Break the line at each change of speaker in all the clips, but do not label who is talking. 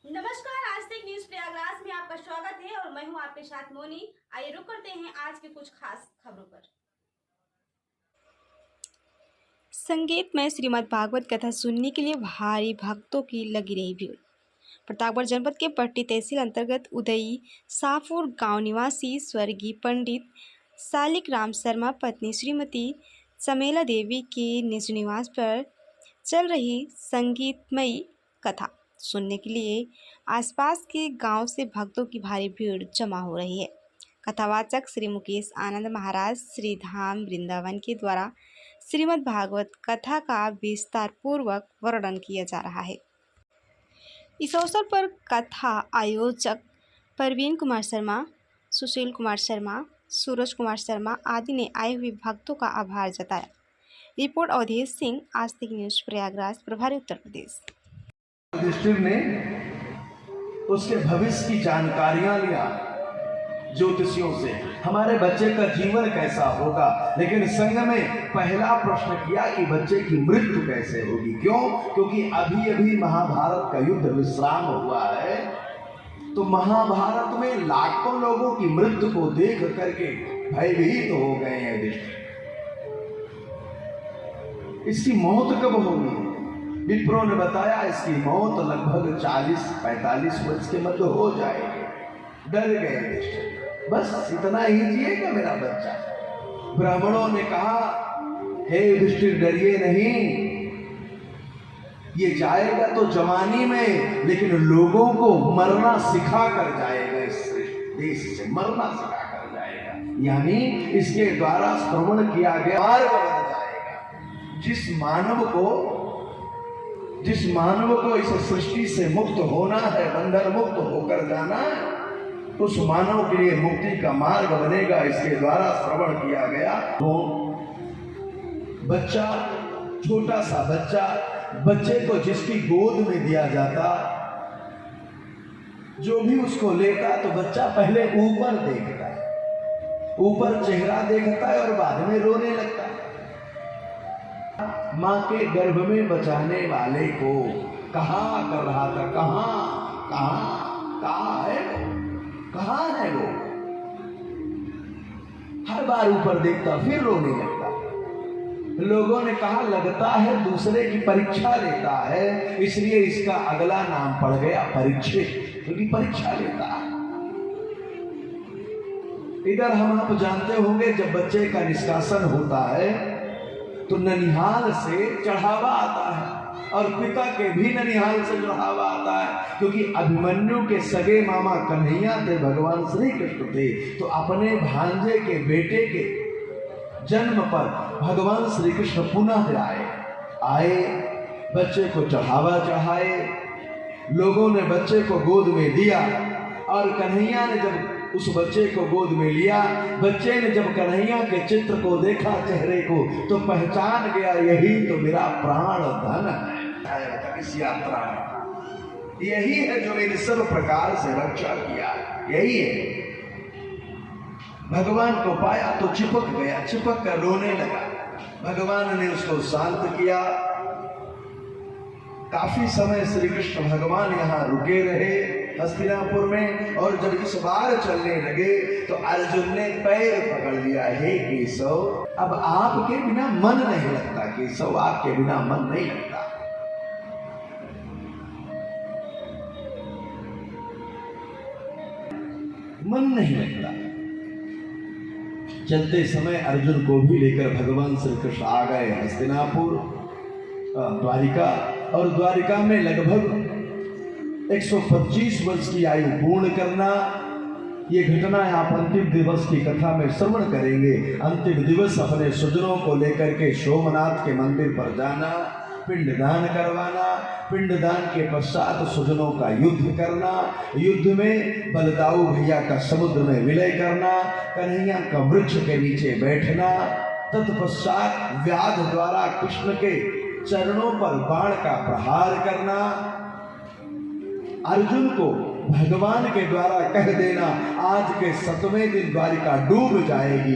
नमस्कार, आज तक न्यूज प्रयागराज में आपका स्वागत है और मैं हूं आपके साथ मोनी। आइए रुक करते हैं आज के कुछ खास खबरों पर। संगीतमय श्रीमद् भागवत कथा सुनने के लिए भारी भक्तों की लगी रही भीड़। प्रतापगढ़ जनपद के पट्टी तहसील अंतर्गत उदयी साफुर गांव निवासी स्वर्गीय पंडित शालिक राम शर्मा पत्नी श्रीमती चमेला देवी के निज निवास पर चल रही संगीतमयी कथा सुनने के लिए आसपास के गांव से भक्तों की भारी भीड़ जमा हो रही है। कथावाचक श्री मुकेश आनंद महाराज श्री धाम वृंदावन के द्वारा श्रीमद् भागवत कथा का विस्तार पूर्वक वर्णन किया जा रहा है। इस अवसर पर कथा आयोजक परवीन कुमार शर्मा, सुशील कुमार शर्मा, सूरज कुमार शर्मा आदि ने आए हुए भक्तों का आभार जताया। रिपोर्ट अवधेश सिंह, आज तक न्यूज प्रयागराज, प्रभारी उत्तर प्रदेश।
युधिष्ठिर ने उसके भविष्य की जानकारियां लिया ज्योतिषियों से, हमारे बच्चे का जीवन कैसा होगा, लेकिन संग में पहला प्रश्न किया कि बच्चे की मृत्यु कैसे होगी। क्यों? क्योंकि अभी अभी महाभारत का युद्ध विश्राम हुआ है, तो महाभारत में लाखों लोगों की मृत्यु को देख करके भयभीत हो गए हैं युधिष्ठिर। इसकी मौत कब होगी? विप्रों ने बताया इसकी मौत लगभग 40-45 वर्ष के मध्य हो जाएगी। डर गए, बस इतना ही जिएगा मेरा बच्चा। ब्राह्मणों ने कहा, हे युधिष्ठिर डरिए नहीं, ये जाएगा तो जवानी में, लेकिन लोगों को मरना सिखा कर जाएगा। इस देश से मरना सिखा कर जाएगा, यानी इसके द्वारा श्रवण किया गया मार्ग बन जाएगा। जिस मानव को इस सृष्टि से मुक्त होना है, बंधन मुक्त होकर जाना है, उस मानव के लिए मुक्ति का मार्ग बनेगा। इसके द्वारा श्रवण किया गया। वो बच्चा, छोटा सा बच्चे को जिसकी गोद में दिया जाता, जो भी उसको लेता, तो बच्चा पहले ऊपर देखता है, ऊपर चेहरा देखता है और बाद में रोने लगता है। माँ के गर्भ में बचाने वाले को कहाँ कर रहा था, कहाँ है वो? हर बार ऊपर देखता, फिर रोने लगता। लोगों ने कहा लगता है दूसरे की परीक्षा लेता है, इसलिए इसका अगला नाम पड़ गया परीक्षित, क्योंकि परीक्षा लेता है। इधर हम आप जानते होंगे, जब बच्चे का निष्कासन होता है तो ननिहाल से चढ़ावा आता है, और पिता के भी ननिहाल से चढ़ावा आता है, क्योंकि अभिमन्यु के सगे मामा कन्हैया थे, भगवान श्री कृष्ण थे। तो अपने भांजे के बेटे के जन्म पर भगवान श्री कृष्ण पुनः आए, बच्चे को चढ़ावा चढ़ाए। लोगों ने बच्चे को गोद में दिया, और कन्हैया ने जब उस बच्चे को गोद में लिया, बच्चे ने जब कन्हैया के चित्र को देखा, चेहरे को, तो पहचान गया यही तो मेरा प्राण धन है। इस यात्रा में यही है जो मेरी सब प्रकार से रक्षा किया, यही है। भगवान को पाया तो चिपक गया, चिपक कर रोने लगा। भगवान ने उसको शांत किया। काफी समय श्री कृष्ण भगवान यहाँ रुके रहे हस्तिनापुर में, और जब इस बार चलने लगे तो अर्जुन ने पैर पकड़ लिया, हे केशव, अब आपके बिना मन नहीं लगता। केशव, आपके बिना मन नहीं लगता। मन नहीं लगता। चलते समय अर्जुन को भी लेकर भगवान श्री कृष्ण आ गए हस्तिनापुर, द्वारिका, और द्वारिका में लगभग 125 वर्ष की आयु पूर्ण करना। ये घटना आप अंतिम दिवस की कथा में श्रवण करेंगे। अंतिम दिवस अपने स्वजनों को लेकर के सोमनाथ के मंदिर पर जाना, पिंडदान करवाना, पिंडदान के पश्चात स्वजनों का युद्ध करना, युद्ध में बलदाऊ भैया का समुद्र में विलय करना, कन्हैया का वृक्ष के नीचे बैठना, तत्पश्चात व्याध द्वारा कृष्ण के चरणों पर बाण का प्रहार करना, अर्जुन को भगवान के द्वारा कह देना, आज के 7वें दिन द्वारिका डूब जाएगी,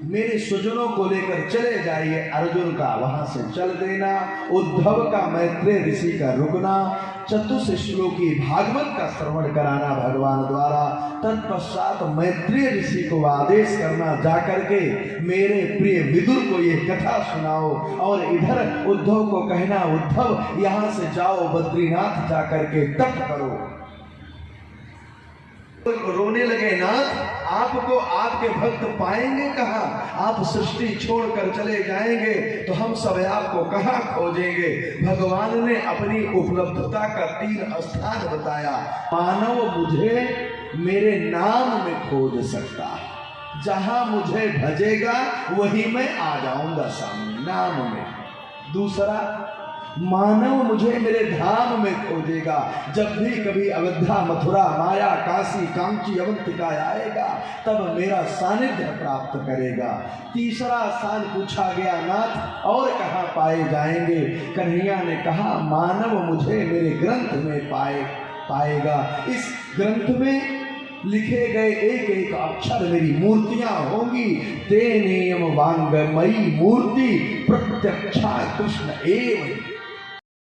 मेरे स्वजनों को लेकर चले जाइए। अर्जुन का वहां से चल देना, उद्धव का मैत्रेय ऋषि का रुकना, चतुश्लोकी भागवत का श्रवण कराना भगवान द्वारा। तत्पश्चात मैत्रेय ऋषि को आदेश करना जाकर के मेरे प्रिय विदुर को ये कथा सुनाओ, और इधर उद्धव को कहना उद्धव यहाँ से जाओ बद्रीनाथ जाकर के तप करो। रोने लगे, नाथ आपको आपके भक्त पाएंगे कहाँ? आप सृष्टि छोड़कर चले जाएंगे तो हम सब आपको कहाँ खोजेंगे? भगवान ने अपनी उपलब्धता का 3 स्थान बताया। मानव मुझे मेरे नाम में खोज सकता है, जहां मुझे भजेगा वही मैं आ जाऊंगा सामने, नाम में। दूसरा, मानव मुझे मेरे धाम में खोजेगा, जब भी कभी अयोध्या, मथुरा, माया, काशी, कांची, अवंतिका आएगा तब मेरा सानिध्य प्राप्त करेगा। तीसरा स्थान पूछा गया, नाथ और कहाँ पाए जाएंगे? कन्हैया ने कहा, मानव मुझे मेरे ग्रंथ में पाएगा। इस ग्रंथ में लिखे गए एक एक अक्षर मेरी मूर्तियां होंगी। तेनेम वांगमयी मूर्ति प्रत्यक्षा कृष्ण एवं